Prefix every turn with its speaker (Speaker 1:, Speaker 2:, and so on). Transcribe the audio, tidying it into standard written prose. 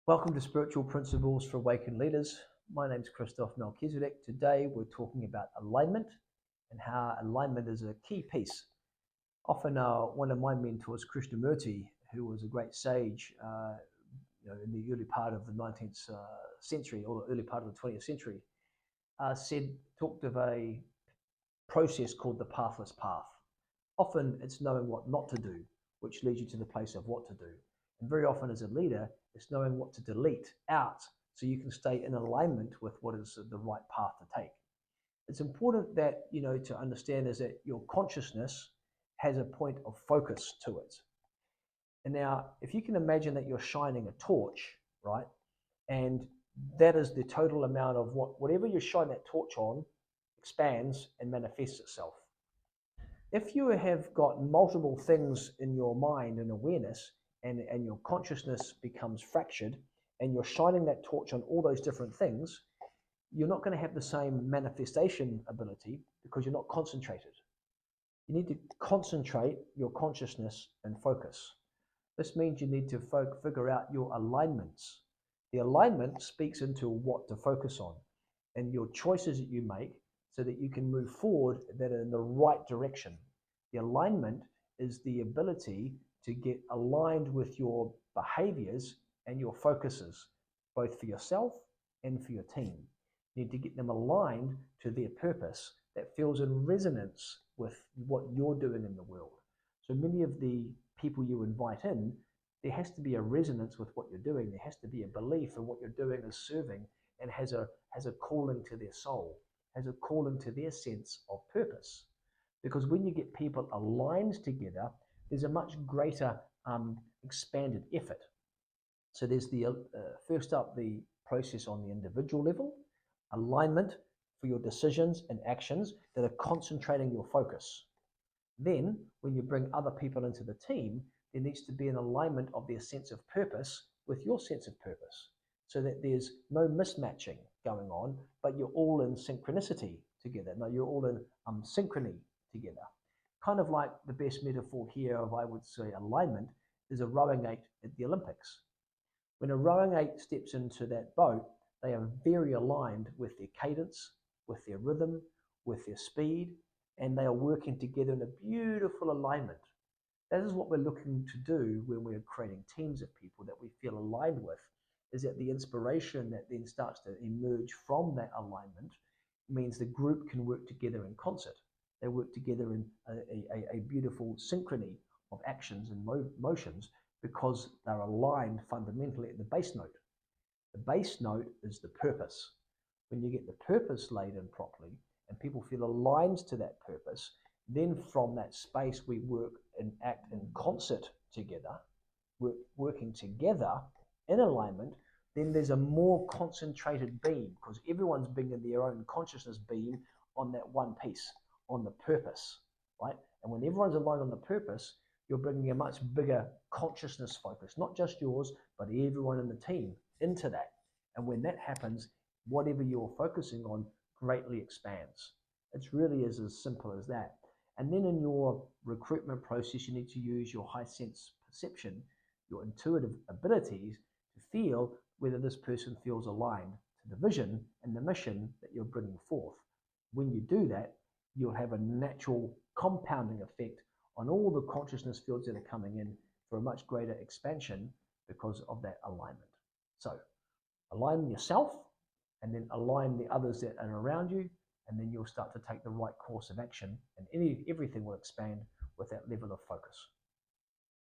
Speaker 1: Welcome to Spiritual Principles for Awakened Leaders. My name is Christoph Melchizedek. Today we're talking about alignment and how alignment is a key piece. Often one of my mentors, Krishnamurti, who was a great sage in the early part of the 19th century or the early part of the 20th century, talked of a process called the pathless path. Often it's knowing what not to do, which leads you to the place of what to do. And very often as a leader, it's knowing what to delete out so you can stay in alignment with what is the right path to take. It's important that, to understand is that your consciousness has a point of focus to it. And now, if you can imagine that you're shining a torch, right? And that is the total amount of whatever you shine that torch on expands and manifests itself. If you have got multiple things in your mind and awareness, and your consciousness becomes fractured, and you're shining that torch on all those different things, you're not going to have the same manifestation ability because you're not concentrated. You need to concentrate your consciousness and focus. This means you need to figure out your alignments. The alignment speaks into what to focus on and your choices that you make so that you can move forward that are in the right direction. The alignment is the ability to get aligned with your behaviors and your focuses, both for yourself and for your team. You need to get them aligned to their purpose that feels in resonance with what you're doing in the world. So many of the people you invite in, there has to be a resonance with what you're doing. There has to be a belief in what you're doing is serving and has a calling to their soul, has a calling to their sense of purpose. Because when you get people aligned together, there's a much greater expanded effort. So there's the first up, the process on the individual level, alignment for your decisions and actions that are concentrating your focus. Then when you bring other people into the team, there needs to be an alignment of their sense of purpose with your sense of purpose so that there's no mismatching going on, but you're all in synchronicity together. No, you're all in synchrony together. Kind of like the best metaphor here of, I would say, alignment is a rowing eight at the Olympics. When a rowing eight steps into that boat, they are very aligned with their cadence, with their rhythm, with their speed, and they are working together in a beautiful alignment. That is what we're looking to do when we're creating teams of people that we feel aligned with, is that the inspiration that then starts to emerge from that alignment means the group can work together in concert. They work together in a beautiful synchrony of actions and motions because they're aligned fundamentally at the base note. The base note is the purpose. When you get the purpose laid in properly and people feel aligned to that purpose, then from that space we work and act in concert together, working together in alignment, then there's a more concentrated beam because everyone's bringing their own consciousness beam on that one piece, on the purpose, right? And when everyone's aligned on the purpose, you're bringing a much bigger consciousness focus, not just yours, but everyone in the team into that. And when that happens, whatever you're focusing on greatly expands. It's really is as simple as that. And then in your recruitment process, you need to use your high sense perception, your intuitive abilities to feel whether this person feels aligned to the vision and the mission that you're bringing forth. When you do that, you'll have a natural compounding effect on all the consciousness fields that are coming in for a much greater expansion because of that alignment. So align yourself and then align the others that are around you, and then you'll start to take the right course of action and everything will expand with that level of focus.